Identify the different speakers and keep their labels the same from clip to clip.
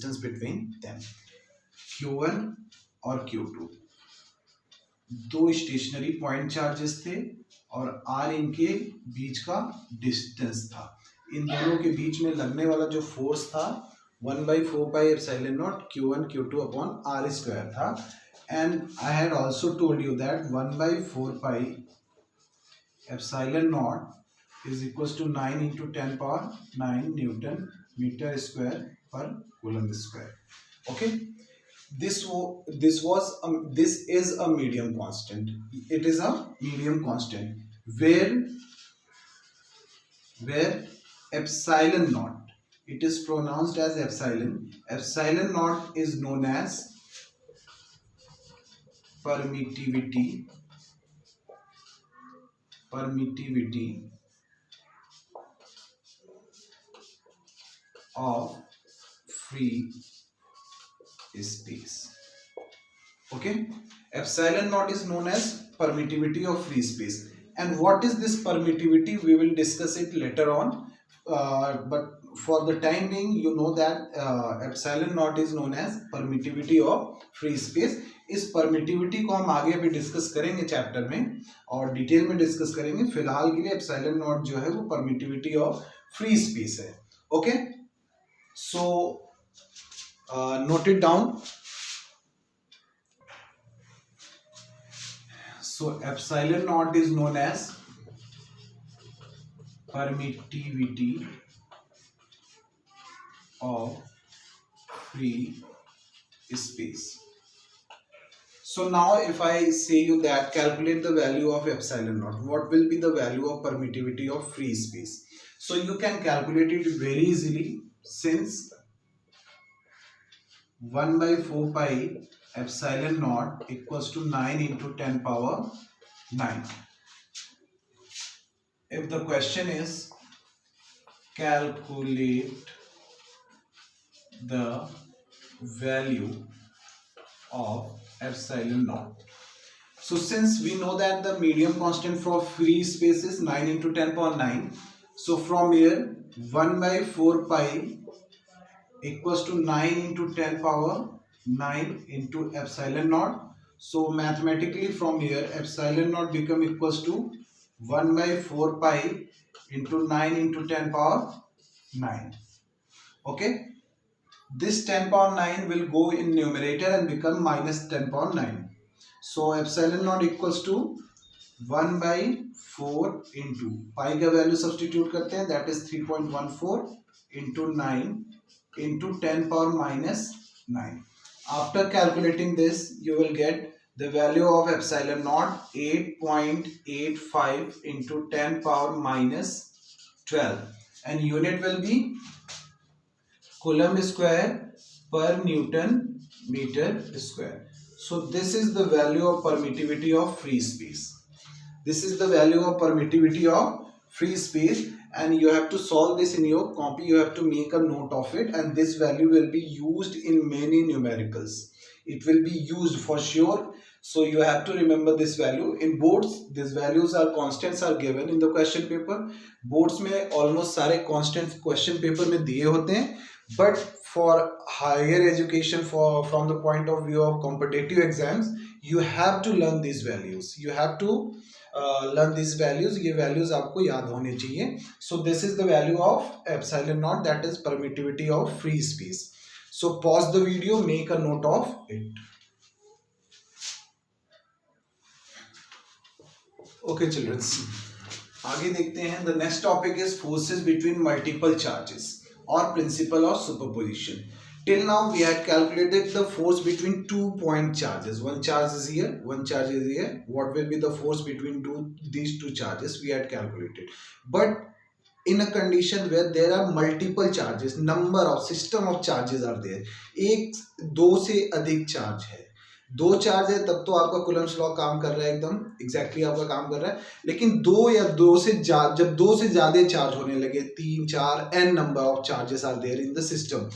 Speaker 1: distance between them. Q1 और Q2 दो stationary point charges थे और R इनके बीच का डिस्टेंस था. इन दोनों के बीच में लगने वाला जो फोर्स था 1/4πε0 Q1 Q2 upon R square था. And I had also told you that 1/4πε0 is equals to 9 into 10 power 9 Newton meter square per coulomb square. Okay, this is a medium constant. It is a medium constant where epsilon naught, it is pronounced as epsilon naught is known as permittivity of free space. Okay, epsilon naught is known as permittivity of free space. And what is this permittivity? We will discuss it later on, but for the time being you know that epsilon naught is known as permittivity of free space. इस permittivity को हम आगे भी discuss करेंगे chapter में और detail में discuss करेंगे. फिलहाल के लिए epsilon naught जो है वो permittivity of free space है. Okay, so note it down. So epsilon naught is known as permittivity of free space. So now if I say you that calculate the value of epsilon naught, what will be the value of permittivity of free space? So you can calculate it very easily, since 1/4π epsilon naught equals to 9 into 10 power 9. If the question is calculate the value of epsilon naught, so since we know that the medium constant for free space is 9 into 10 power 9, so from here 1/4π equals to 9 into 10 power 9 into epsilon naught. So mathematically from here epsilon naught become equals to 1/4π into 9 into 10 power 9. Okay, this 10 power 9 will go in numerator and become minus 10 power 9. So epsilon naught equals to 1/4 into pi का value substitute करते हैं, that is 3.14 into 9 into 10 power minus 9. After calculating this you will get the value of epsilon naught 8.85 into 10 power minus 12, and unit will be coulomb square per Newton meter square. So this is the value of permittivity of free space. This is the value of permittivity of free space, and you have to solve this in your copy. You have to make a note of it, and this value will be used in many numericals. It will be used for sure. So you have to remember this value. In boards, these values are constants are given in the question paper. Boards में almost सारे constants question paper में दिए होते हैं. But for higher education, from the point of view of competitive exams, you have to learn these values. You have to learn these values. ये values आपको याद होने चाहिए. So this is the value of epsilon naught, that is permittivity of free space. So pause the video, make a note of it. Okay children, आगे देखते हैं. The next topic is forces between multiple charges or principle of superposition. Till now we had calculated the force between 2 point charges. One charge is here, one charge is here. What will be the force between these two charges we had calculated. But in a condition where there are multiple charges, number of system of charges are there. एक दो से अधिक charge है, दो charge है तब तो आपका कूलम्ब्स लॉ काम कर रहा है, एकदम एग्जैक्टली आपका काम कर रहा है. लेकिन दो या दो से जब दो से ज्यादा चार्ज होने लगे, 3 4 n number of charges are there in the system.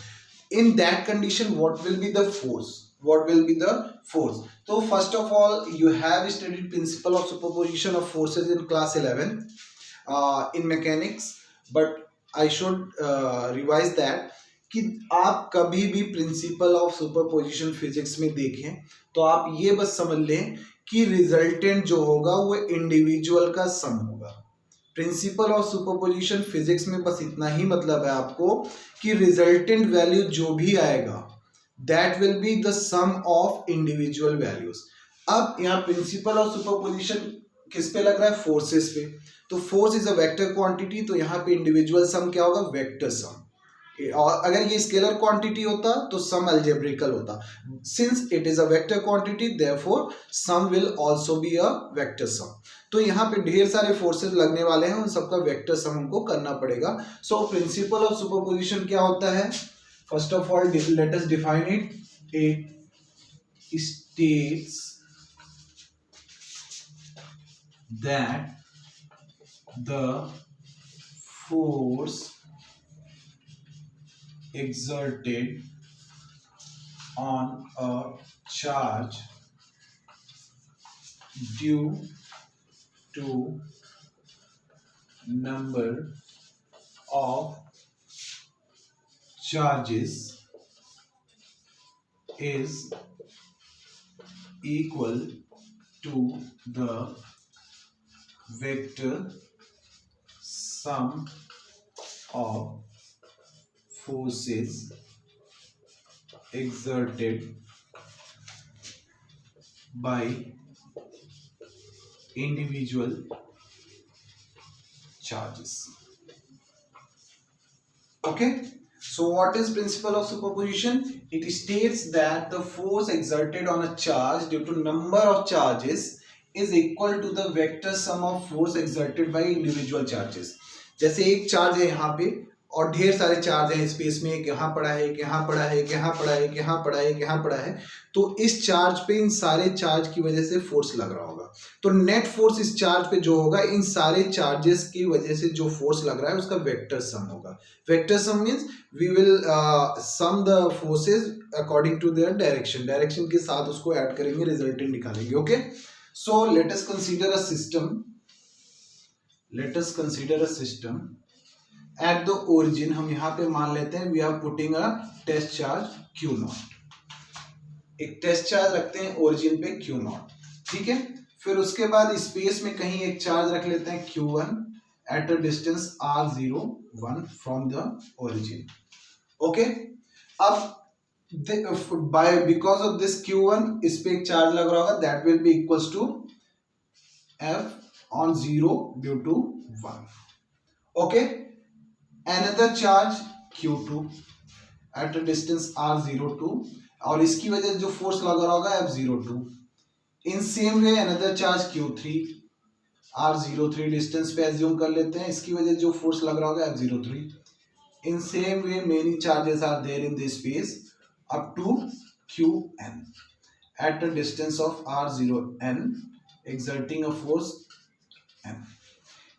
Speaker 1: In that condition, what will be the force? What will be the force? So first of all, you have studied principle of superposition of forces in class 11 in mechanics, but I should revise that. कि आप कभी भी principal of superposition physics में देखें तो आप ये बस समझ लें कि रिजल्टेंट जो होगा वो इंडिविजुअल का सम होगा। प्रिंसिपल ऑफ सुपरपोजिशन फिजिक्स में बस इतना ही मतलब है आपको कि रिजल्टेंट वैल्यू जो भी आएगा that will be the sum of individual values. अब यहाँ प्रिंसिपल ऑफ सुपरपोजिशन किस पे लग रहा है? फोर्सेस पे। तो force is a vector quantity, तो यहाँ पे इंडिविजुअल सम क्या होगा? वेक्टर सम। और अगर ये स्केलर क्वांटिटी होता तो सम अलजेब्रिकल होता। Since it is a vector quantity therefore sum will also be a vector sum. तो यहाँ पे ढेर सारे फोर्सेस लगने वाले हैं, उन सबका वेक्टर सम हमको करना पड़ेगा। सो प्रिंसिपल ऑफ सुपरपोजिशन क्या होता है? First of all let us define it. It states that the force exerted on a charge due to number of charges is equal to the vector sum of forces exerted by individual charges. Okay, so what is principle of superposition? It states that the force exerted on a charge due to number of charges is equal to the vector sum of force exerted by individual charges. जैसे एक charge है यहाँ पे और ढेर सारे charge हैं space में, एक यहाँ पड़ा है, एक यहाँ पड़ा है, एक यहाँ पड़ा है, एक यहाँ पड़ा है, एक यहाँ पड़ा है, तो इस चार्ज पे इन सारे चार्ज की वजह से फोर्स लग रहा होगा। तो नेट फोर्स इस चार्ज पे जो होगा इन सारे चार्जेस की वजह से जो फोर्स लग रहा है उसका वेक्टर सम होगा। Vector sum means we will sum the forces according to their direction, direction के साथ उसको ऐड करेंगे, रिजल्टेंट निकालेंगे। Okay, so let us consider a system, at the origin हम यहाँ पे मान लेते हैं we are putting a test charge Q0, एक टेस्ट चार्ज रखते हैं ओरिजिन पे Q0, ठीक है। फिर उसके बाद स्पेस में कहीं एक चार्ज रख लेते हैं Q1 at a distance r01 from the origin। Okay, अब because of this Q1 इस पे एक चार्ज लग रहा होगा, that will be equals to F on 0 due to 1। okay, another charge Q2 at a distance r02 और इसकी वजह से जो फोर्स लग रहा होगा F02। in same way another charge Q3 r03 distance पे एज्यूम कर लेते हैं, इसकी वजह से जो फोर्स लग रहा होगा F03। in same way many charges are there in this space up to Qn at a distance of r0n exerting a force n।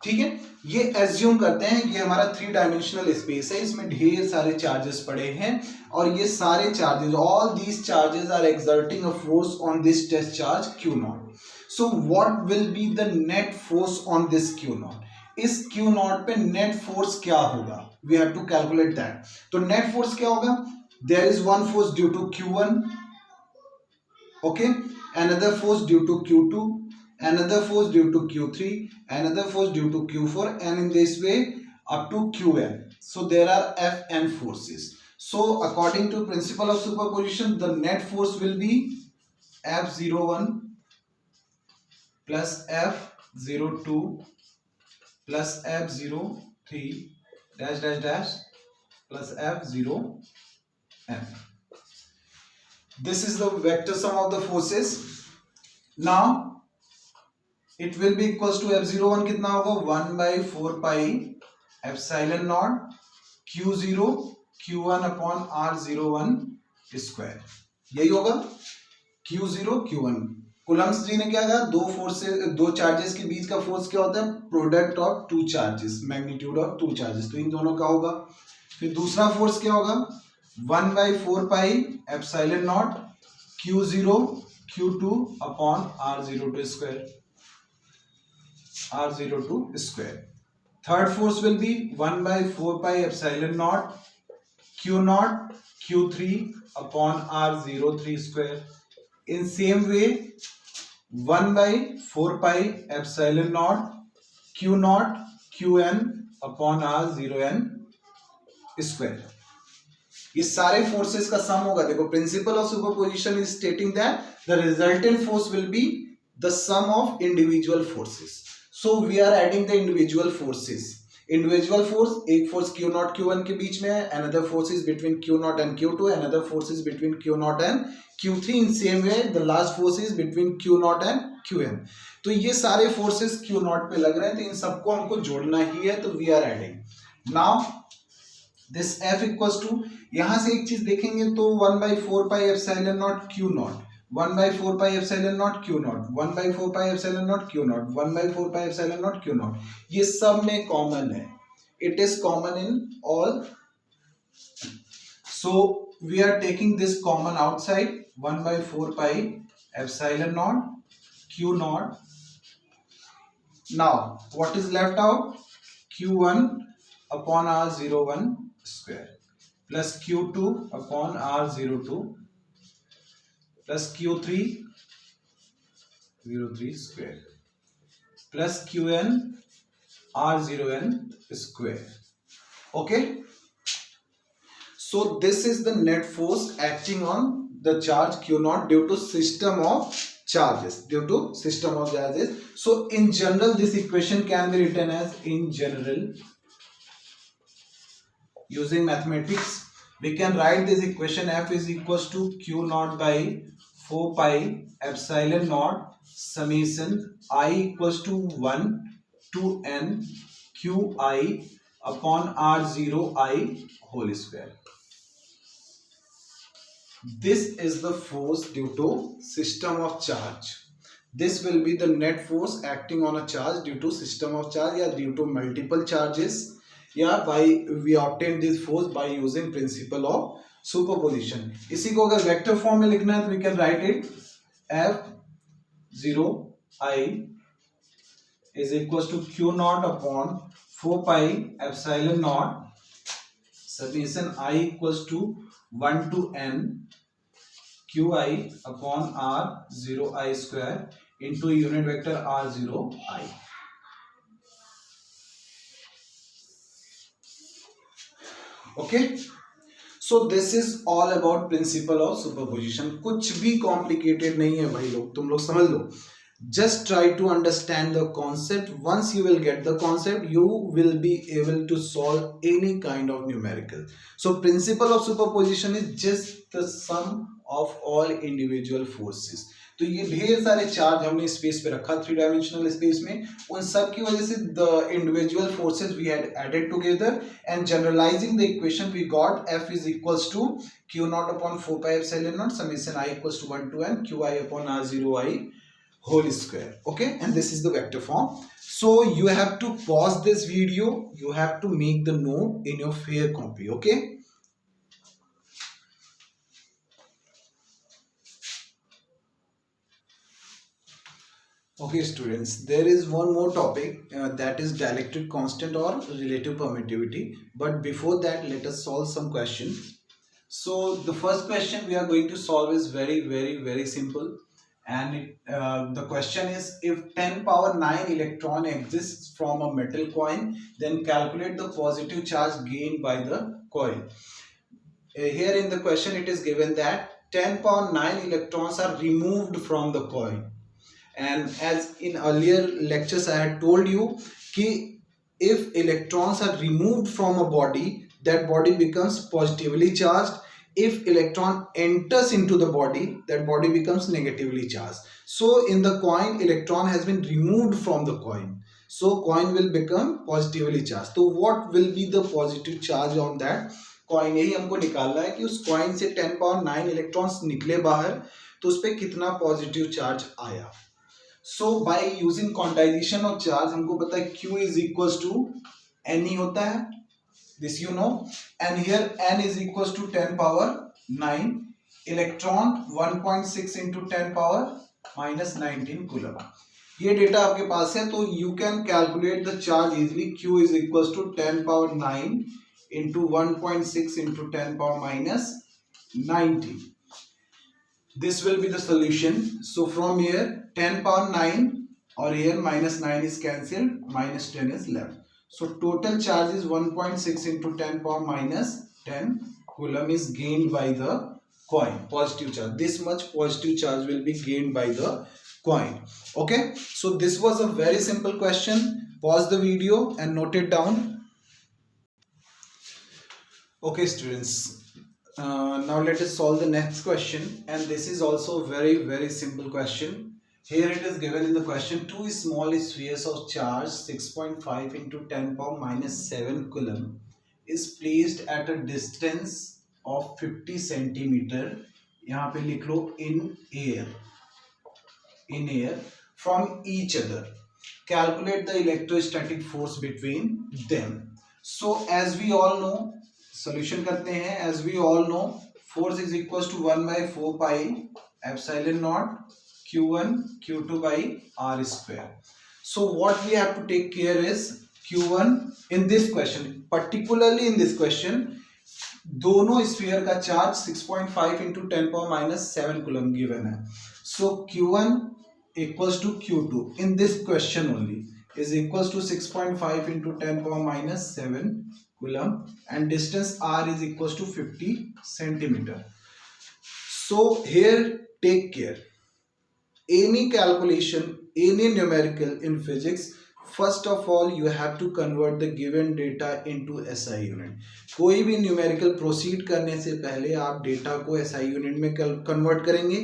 Speaker 1: ठीक है, ये एज्यूम करते हैं ये हमारा 3 डायमेंशनल स्पेस है, इसमें ढेर सारे चार्जेस पड़े हैं और ये सारे charges, all these charges are exerting a force on this test charge Q0। So what will be the net force on this Q0? इस Q0 पे नेट फोर्स क्या होगा? We have to calculate that. तो net force क्या होगा? There is one force due to Q1, okay, another force due to Q2, another force due to Q3, another force due to Q4, and in this way up to Qn. So there are Fn forces. So according to principle of superposition, the net force will be F01 plus F02 plus F03 dash dash dash plus F0n। This is the vector sum of the forces। Now it will be equals to F01 कितना होगा? 1 by 4 pi epsilon naught Q0 Q1 upon R01 square, यही होगा Q0 Q1। Coulombs जी ने क्या कहा? दो charges के बीच का फोर्स क्या होता है? Product of two charges, magnitude of two charges, तो इन दोनों का होगा। फिर दूसरा फोर्स क्या होगा? 1 by 4 pi epsilon naught Q0 Q2 upon R02 square, R02 square। Third force will be 1 by 4 pi epsilon naught Q naught Q3 upon R03 square. In same way 1 by 4 pi epsilon naught Q naught Qn upon R0n square. ये सारे forces का sum होगा. देखो principle of superposition is stating that the resultant force will be the sum of individual forces. So we are adding the individual forces. Individual force, एक force Q nought Q1 के बीच में है, another force is between Q nought and Q2, another force is between Q nought and Q3. In same way the last force is between Q nought and Qn. तो ये सारे forces Q not पे लग रहे हैं, तो इन सबको हमको जोड़ना ही है. तो we are adding now this F equals to, यहां से एक चीज देखेंगे तो 1 by 4 pi epsilon naught Q naught, 1 by 4 pi epsilon naught Q naught, 1 by 4 pi epsilon naught Q naught, 1 by 4 pi epsilon naught Q naught. ये सब में common है. It is common in all. So we are taking this common outside. 1 by 4 pi epsilon naught Q naught. Now what is left out? Q1 upon R01 square plus Q2 upon R02 plus Q3 03 square plus Qn R0n square. Okay, so this is the net force acting on the charge Q naught due to system of charges, so in general this equation can be written as, in general using mathematics we can write this equation. F is equals to Q naught by 4 pi epsilon naught summation I equals to 1 to n Qi upon R0I whole square. This is the force due to system of charge. This will be the net force acting on a charge due to system of charge या due to multiple charges. या by we obtain this force by using principle of superposition. इसी को अगर vector form में लिखना है तो we can write it F0I is equals to Q naught upon 4 pi epsilon naught summation I equals to 1 to n Qi upon R0I square into unit vector R0I. Okay, so this is all about principal of superposition. कुछ भी complicated नहीं है भाई लोग, तुम लोग समझ लो. Just try to understand the concept. Once you will get the concept you will be able to solve any kind of numerical. So principle of superposition is just the sum of all individual forces. तो ये ढेर सारे charge हमने space पे रखा, 3 dimensional space में, उन सब की वजह से the individual forces we had added together and generalizing the equation we got F is equals to Q nought upon 4 pi epsilon nought summation I equals to 1 to n Qi upon R0I whole square. Okay, and this is the vector form. So you have to pause this video, you have to make the note in your fair copy. Okay. Okay students, there is one more topic that is dielectric constant or relative permittivity, but before that let us solve some questions. So the first question we are going to solve is very simple, and the question is, if 10 power 9 electron exists from a metal coin, then calculate the positive charge gained by the coil. Here in the question it is given that 10 power 9 electrons are removed from the coil. And as in earlier lectures I had told you कि if electrons are removed from a body, that body becomes positively charged. If electron enters into the body, that body becomes negatively charged. So in the coin, electron has been removed from the coin, so coin will become positively charged. So what will be the positive charge on that coin? यही हमको निकालना है कि उस coin से 10 power 9 electrons निकले बाहर, तो उस पे कितना positive charge आया. So by using quantization of charge हमको पता है Q is equals to N ही होता है, this you know, and here N is equals to 10 power 9, electron 1.6 into 10 power minus 19 coulomb. ये डेटा आपके पास है, तो you can calculate the charge easily. Q is equals to 10 power 9 into 1.6 into 10 power minus 90. This will be the solution. So from here 10 power 9 or here minus 9 is cancelled, minus 10 is left. So total charge is 1.6 into 10 power minus 10 coulomb is gained by the coin, positive charge. This much positive charge will be gained by the coin. Okay, so this was a very simple question. Pause the video and note it down. Okay students, now let us solve the next question, and this is also a very simple question. Here it is given in the question, two small spheres of charge 6.5 into 10 power minus 7 coulomb is placed at a distance of 50 centimeter. यहाँ पे लिख लो in air from each other. Calculate the electrostatic force between them. So as we all know, solution करते हैं. As we all know, force is equals to 1 by 4 pi epsilon naught q1 q2 by r square. So what we have to take care is q1 in this question, particularly in this question, दोनों sphere का charge 6.5 into 10 power minus 7 coulomb given है. So q1 equals to q2 in this question only is equals to 6.5 into 10 power minus 7 coulomb, and distance r is equals to 50 centimeter. So here take care, any calculation, any numerical in physics, first of all you have to convert the given data into SI unit. कोई भी numerical proceed करने से पहले आप data को SI unit में convert करेंगे,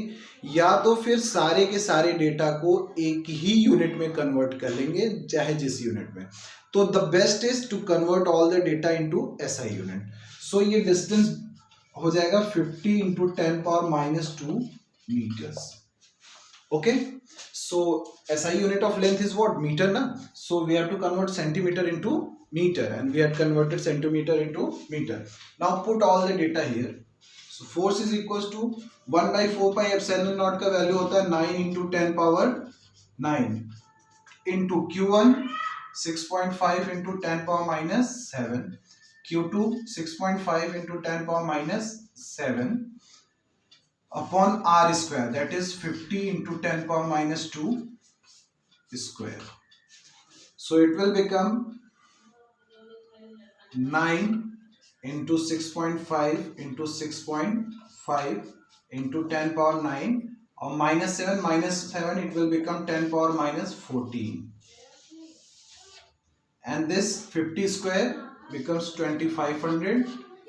Speaker 1: या तो फिर सारे के सारे डेटा को एक ही यूनिट में कन्वर्ट कर लेंगे, चाहे जिस यूनिट में. तो the best is to convert all the data into SI unit. So ये डिस्टेंस हो जाएगा 50 into 10 power minus 2 meters. Okay, so SI unit of length is what? Meter na. So we have to convert centimeter into meter, and we had converted centimeter into meter. Now put all the data here. So force is equals to 1 by 4 pi epsilon naught का value होता है 9 into 10 power 9 into q1 6.5 into 10 power minus 7, q2 6.5 into 10 power minus 7 upon r square, that is 50 into 10 power minus 2 square. So it will become 9 into 6.5 into 6.5 into 10 power 9 or minus 7 it will become 10 power minus 14, and this 50 square becomes 2500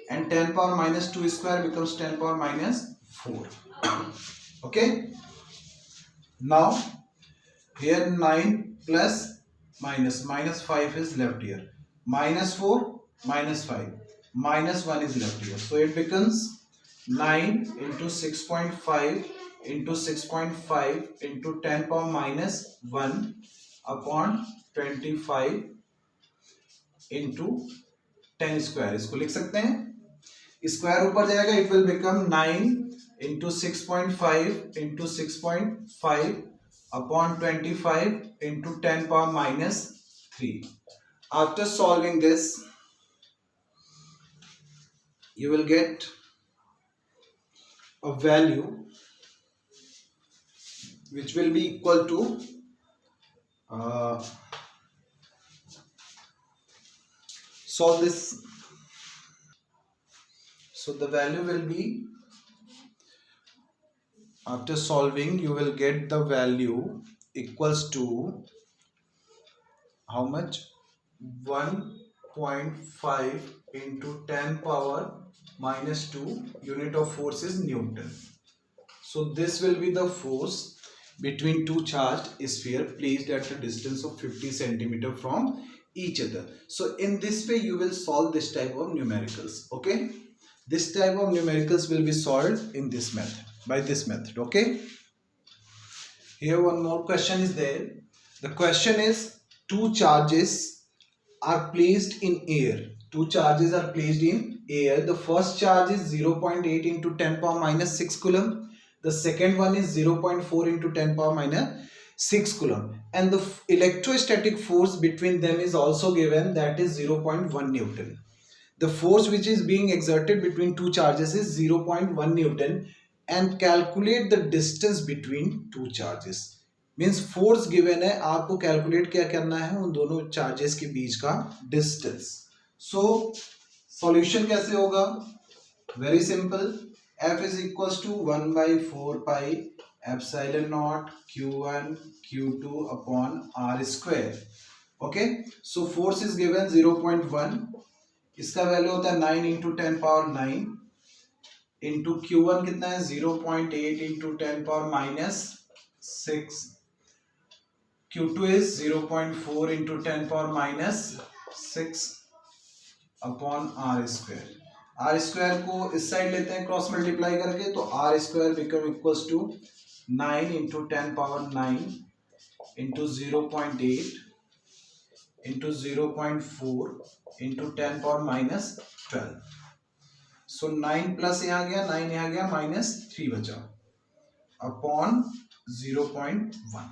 Speaker 1: and 10 power minus 2 square becomes 10 power minus 4. Okay, now here 9 plus minus 5 is left here, minus 4 minus 5 minus 1 is left here, so it becomes 9 into 6.5 into 6.5 into 10 power minus 1 upon 25 into 10 square. इसको लिख सकते हैं, square ऊपर जाएगा, it will become 9 into 6.5 into 6.5 upon 25 into 10 power minus 3. After solving this, you will get a value which will be equal to solve this. So the value will be, after solving you will get the value equals to how much? 1.5 into 10 power minus 2, unit of force is Newton. So this will be the force between two charged sphere placed at a distance of 50 centimeter from each other. So in this way you will solve this type of numericals. Okay, this type of numericals will be solved in this method, by this method. Okay, here one more question is there. The question is, two charges are placed in air. Two charges are placed in air. The first charge is 0.8 into 10 power minus 6 coulomb. The second one is 0.4 into 10 power minus 6 coulomb. And the electrostatic force between them is also given, that is 0.1 Newton. the force which is being exerted between two charges is 0.1 Newton and calculate the distance between two charges. Means force given है, आपको calculate क्या करना है, उन दोनों charges के बीच का distance. So solution कैसे होगा? Very simple. F is equals to 1/4 pi epsilon naught Q1 Q2 upon R square. Okay, so force is given 0.1, इसका वैल्यू होता है 9 इंटू 10 पावर 9 इंटू Q1 कितना है 0.8 into 10 power minus 6. Q2 is 0.4 into 10 power minus 6 upon R square. R square को इस side लेते हैं cross multiply करके, तो R square become equals to 9 into 10 power 9 into 0.8 into 0.4 into 10 power minus 12. So 9 plus यहाँ गया, 9 यहाँ गया, माइनस 3 बचा अपॉन 0.1.